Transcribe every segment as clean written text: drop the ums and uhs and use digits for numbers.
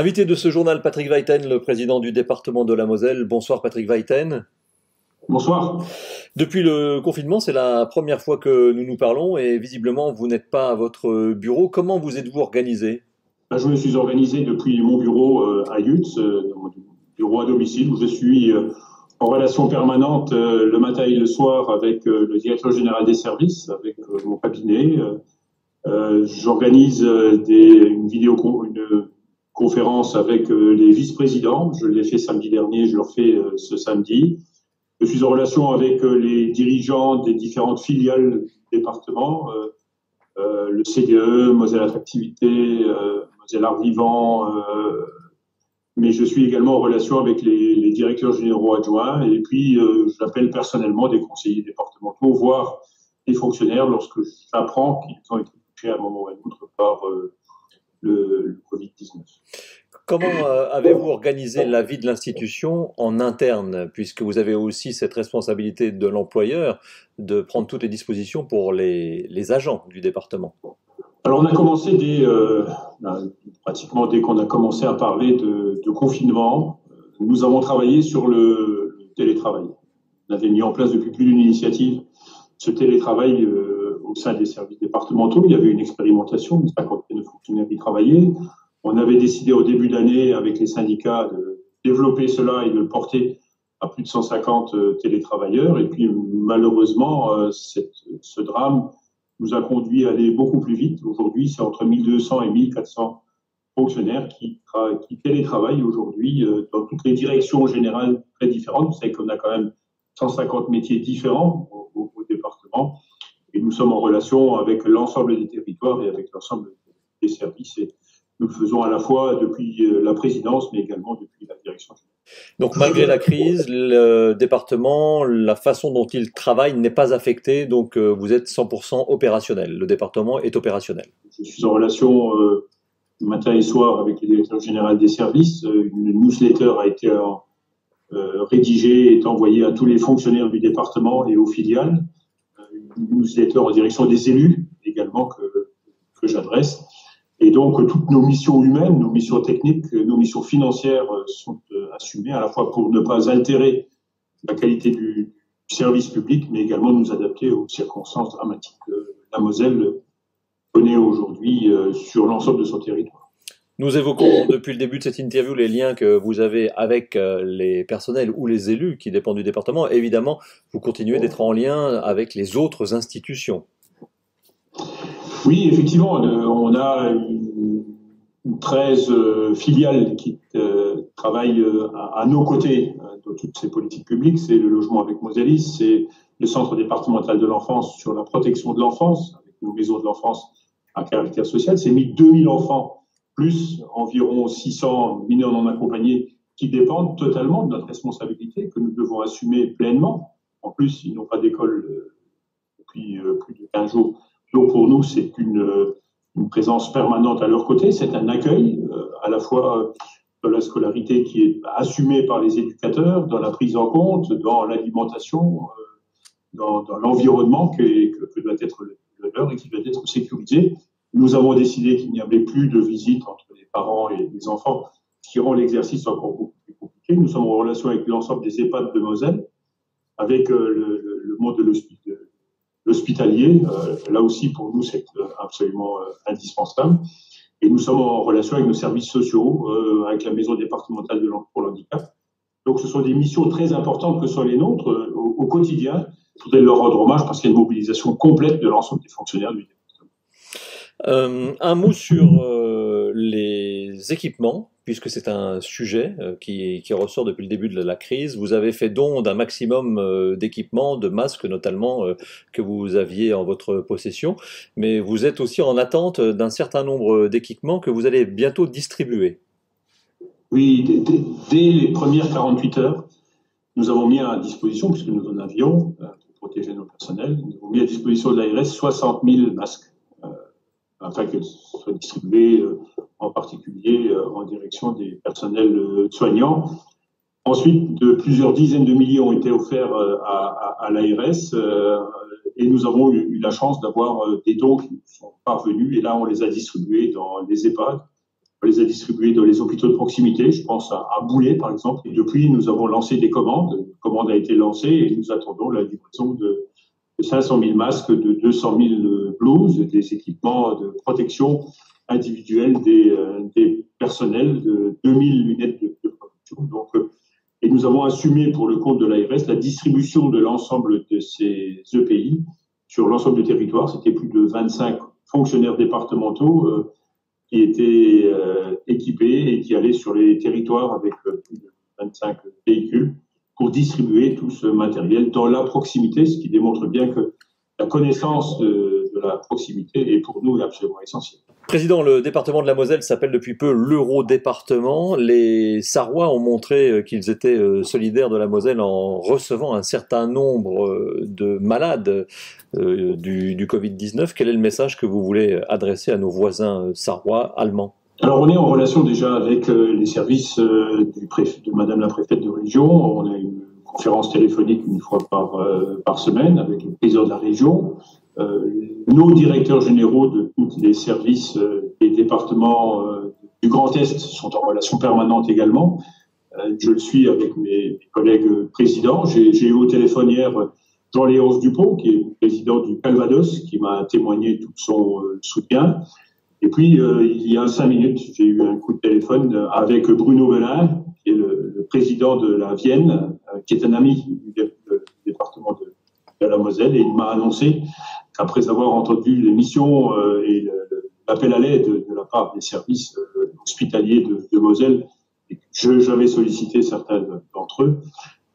Invité de ce journal, Patrick Weiten, le président du département de la Moselle. Bonsoir Patrick Weiten. Bonsoir. Depuis le confinement, c'est la première fois que nous nous parlons et visiblement vous n'êtes pas à votre bureau. Comment vous êtes-vous organisé? Je me suis organisé depuis mon bureau à Yutz, mon bureau à domicile, où je suis en relation permanente le matin et le soir avec le directeur général des services, avec mon cabinet. J'organise une conférence avec les vice-présidents. Je l'ai fait samedi dernier, je le refais ce samedi. Je suis en relation avec les dirigeants des différentes filiales du département, le CDE, Moselle Attractivité, Moselle Art Vivant, mais je suis également en relation avec les directeurs généraux adjoints et puis j'appelle personnellement des conseillers départementaux, voire des fonctionnaires lorsque j'apprends qu'ils ont été touchés à un moment ou à un autre par le Covid-19. Comment avez-vous organisé la vie de l'institution en interne, puisque vous avez aussi cette responsabilité de l'employeur de prendre toutes les dispositions pour les agents du département? Alors on a commencé pratiquement dès qu'on a commencé à parler de confinement, nous avons travaillé sur le télétravail. On avait mis en place depuis plus d'une initiative ce télétravail au sein des services départementaux. Il y avait une expérimentation, une cinquantaine de fonctionnaires qui travaillaient. On avait décidé au début d'année avec les syndicats de développer cela et de le porter à plus de 150 télétravailleurs. Et puis malheureusement, ce drame nous a conduit à aller beaucoup plus vite. Aujourd'hui, c'est entre 1200 et 1400 fonctionnaires qui télétravaillent aujourd'hui dans toutes les directions générales très différentes. Vous savez qu'on a quand même 150 métiers différents au département. Et nous sommes en relation avec l'ensemble des territoires et avec l'ensemble des services. Et nous le faisons à la fois depuis la présidence, mais également depuis la direction générale. Donc malgré la crise, le département, la façon dont il travaille n'est pas affectée, donc vous êtes 100% opérationnel. Le département est opérationnel. Je suis en relation matin et soir avec le directeur général des services. Une newsletter a été rédigée et envoyée à tous les fonctionnaires du département et aux filiales. Une newsletter en direction des élus également que j'adresse. Et donc, toutes nos missions humaines, nos missions techniques, nos missions financières sont assumées à la fois pour ne pas altérer la qualité du service public, mais également nous adapter aux circonstances dramatiques que la Moselle connaît aujourd'hui sur l'ensemble de son territoire. Nous évoquons depuis le début de cette interview les liens que vous avez avec les personnels ou les élus qui dépendent du département. Évidemment, vous continuez d'être en lien avec les autres institutions. Oui, effectivement, on a 13 filiales qui travaillent à nos côtés dans toutes ces politiques publiques. C'est le logement avec Mosellis, c'est le centre départemental de l'enfance sur la protection de l'enfance, avec nos maisons de l'enfance à caractère social. C'est 2000 enfants, plus environ 600 mineurs non accompagnés qui dépendent totalement de notre responsabilité, que nous devons assumer pleinement. En plus, ils n'ont pas d'école depuis plus de 15 jours. Donc pour nous, c'est une présence permanente à leur côté, c'est un accueil à la fois dans la scolarité qui est assumée par les éducateurs, dans la prise en compte, dans l'alimentation, dans l'environnement que doit être le leur et qui doit être sécurisé. Nous avons décidé qu'il n'y avait plus de visite entre les parents et les enfants, ce qui rend l'exercice encore beaucoup plus compliqué. Nous sommes en relation avec l'ensemble des EHPAD de Moselle, avec le monde de l'hospitalier, là aussi pour nous c'est absolument indispensable. Et nous sommes en relation avec nos services sociaux, avec la maison départementale pour l'handicap. Donc ce sont des missions très importantes que sont les nôtres au quotidien. Je voudrais leur rendre hommage parce qu'il y a une mobilisation complète de l'ensemble des fonctionnaires du département. Un mot sur les équipements, puisque c'est un sujet qui ressort depuis le début de la crise. Vous avez fait don d'un maximum d'équipements, de masques notamment, que vous aviez en votre possession, mais vous êtes aussi en attente d'un certain nombre d'équipements que vous allez bientôt distribuer. Oui, dès les premières 48 heures, nous avons mis à disposition, puisque nous en avions, pour protéger nos personnels, nous avons mis à disposition de l'ARS 60 000 masques, afin que ce soit distribué en particulier en direction des personnels soignants. Ensuite, plusieurs dizaines de milliers ont été offerts à l'ARS et nous avons eu la chance d'avoir des dons qui nous sont parvenus et là on les a distribués dans les EHPAD On les a distribués dans les hôpitaux de proximité, je pense à Boulay par exemple. Et depuis, nous avons lancé des commandes. Une commande a été lancée et nous attendons la livraison de 500 000 masques, de 200 000 blouses, des équipements de protection individuelle des personnels, de 2000 lunettes de protection. Donc, et nous avons assumé pour le compte de l'ARS la distribution de l'ensemble de ces EPI sur l'ensemble du territoire. C'était plus de 25 fonctionnaires départementaux qui étaient équipés et qui allaient sur les territoires avec plus de 25 véhicules pour distribuer tout ce matériel dans la proximité, ce qui démontre bien que la connaissance de la proximité est pour nous absolument essentielle. Président, le département de la Moselle s'appelle depuis peu l'Eurodépartement. Les Sarrois ont montré qu'ils étaient solidaires de la Moselle en recevant un certain nombre de malades du Covid-19. Quel est le message que vous voulez adresser à nos voisins sarrois allemands? Alors, on est en relation déjà avec les services de Madame la préfète de région. On a une conférence téléphonique une fois par semaine avec le président de la région. Nos directeurs généraux de tous les services des départements du Grand Est sont en relation permanente également. Je le suis avec mes collègues présidents. J'ai eu au téléphone hier Jean-Léonce Dupont, qui est président du Calvados, qui m'a témoigné tout son soutien. Et puis, il y a 5 minutes, j'ai eu un coup de téléphone avec Bruno Velin, qui est le président de la Vienne, qui est un ami du département de la Moselle, et il m'a annoncé qu'après avoir entendu l'émission et l'appel à l'aide de la part des services hospitaliers de Moselle, et que j'avais sollicité certains d'entre eux,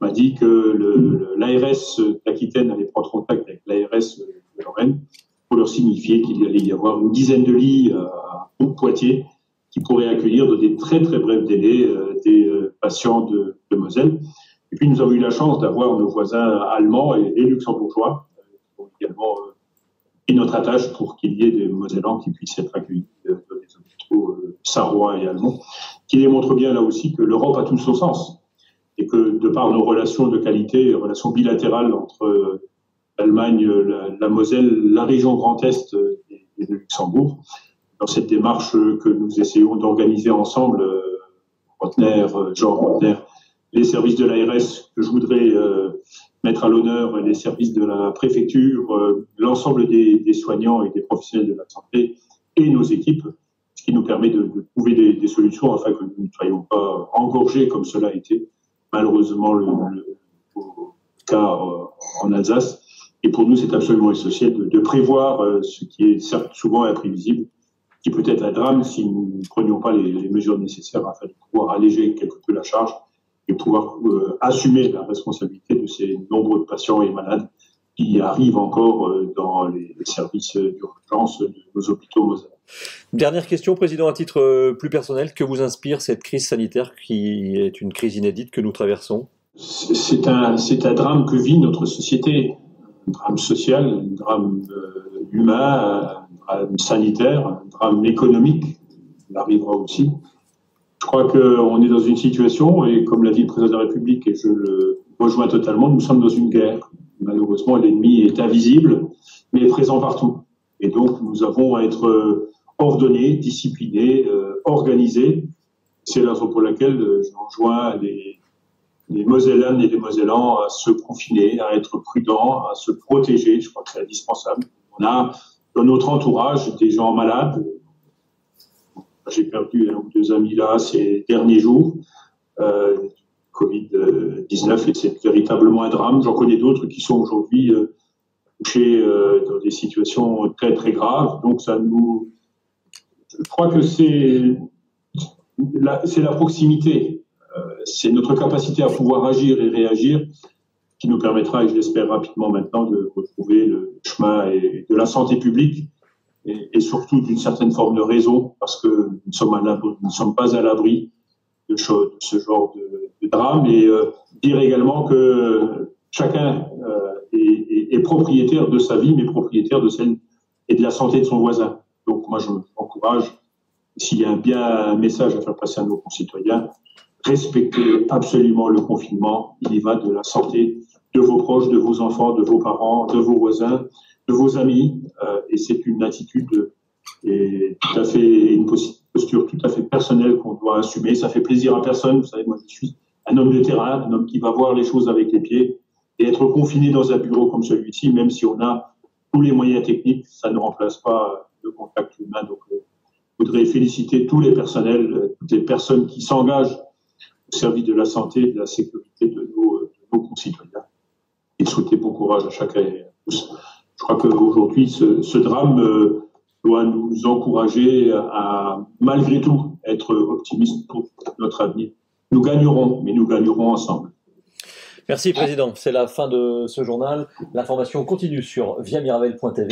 m'a dit que l'ARS d'Aquitaine allait prendre contact avec l'ARS de Lorraine pour leur signifier qu'il allait y avoir une dizaine de lits à Poitiers qui pourraient accueillir dans des très très brefs délais des patients de Moselle. Et puis nous avons eu la chance d'avoir nos voisins allemands et luxembourgeois qui ont également pris notre attache pour qu'il y ait des Mosellans qui puissent être accueillis dans des hôpitaux sarrois et allemands, qui démontre bien là aussi que l'Europe a tout son sens et que de par nos relations de qualité, relations bilatérales entre l'Allemagne, la Moselle, la région Grand Est et le Luxembourg, dans cette démarche que nous essayons d'organiser ensemble, Jean Rotner, les services de l'ARS que je voudrais mettre à l'honneur, les services de la préfecture, l'ensemble des soignants et des professionnels de la santé et nos équipes, ce qui nous permet de trouver des solutions afin que nous ne soyons pas engorgés comme cela a été malheureusement le cas en Alsace. Et pour nous, c'est absolument essentiel de prévoir ce qui est certes souvent imprévisible, qui peut être un drame si nous ne prenions pas les mesures nécessaires afin de pouvoir alléger quelque peu la charge et pouvoir assumer la responsabilité de ces nombreux patients et malades qui arrivent encore dans les services d'urgence de nos hôpitaux mosellans. Dernière question, Président, à titre plus personnel, que vous inspire cette crise sanitaire qui est une crise inédite que nous traversons? C'est un drame que vit notre société, un drame social, un drame humain, un drame sanitaire, un drame économique, il arrivera aussi. Je crois qu'on est dans une situation, et comme l'a dit le président de la République, et je le rejoins totalement, nous sommes dans une guerre. Malheureusement, l'ennemi est invisible, mais est présent partout. Et donc, nous avons à être ordonnés, disciplinés, organisés. C'est la raison pour laquelle je rejoins les Mosellanes et les Mosellans à se confiner, à être prudents, à se protéger. Je crois que c'est indispensable. On a dans notre entourage des gens malades. J'ai perdu un ou deux amis là ces derniers jours. Covid-19, et c'est véritablement un drame. J'en connais d'autres qui sont aujourd'hui touchés dans des situations très très graves. Donc je crois que c'est la proximité, c'est notre capacité à pouvoir agir et réagir qui nous permettra, et je l'espère rapidement maintenant, de retrouver le chemin de la santé publique et surtout d'une certaine forme de raison, parce que nous ne sommes pas à l'abri de ce genre de drame, et dire également que chacun est propriétaire de sa vie, mais propriétaire de celle et de la santé de son voisin. Donc moi, je m'encourage, s'il y a bien un message à faire passer à nos concitoyens, respectez absolument le confinement. Il y va de la santé de vos proches, de vos enfants, de vos parents, de vos voisins, de vos amis, et c'est une attitude est tout à fait une posture tout à fait personnelle qu'on doit assumer. Ça fait plaisir à personne. Vous savez, moi, je suis un homme de terrain, un homme qui va voir les choses avec les pieds. Et être confiné dans un bureau comme celui-ci, même si on a tous les moyens techniques, ça ne remplace pas le contact humain. Donc, je voudrais féliciter tous les personnels, toutes les personnes qui s'engagent au service de la santé et de la sécurité de nos concitoyens. Et souhaiter bon courage à chacun et à tous. Je crois qu'aujourd'hui, ce drame doit nous encourager à, malgré tout, être optimistes pour notre avenir. Nous gagnerons, mais nous gagnerons ensemble. Merci, Président. C'est la fin de ce journal. L'information continue sur viamiravel.tv.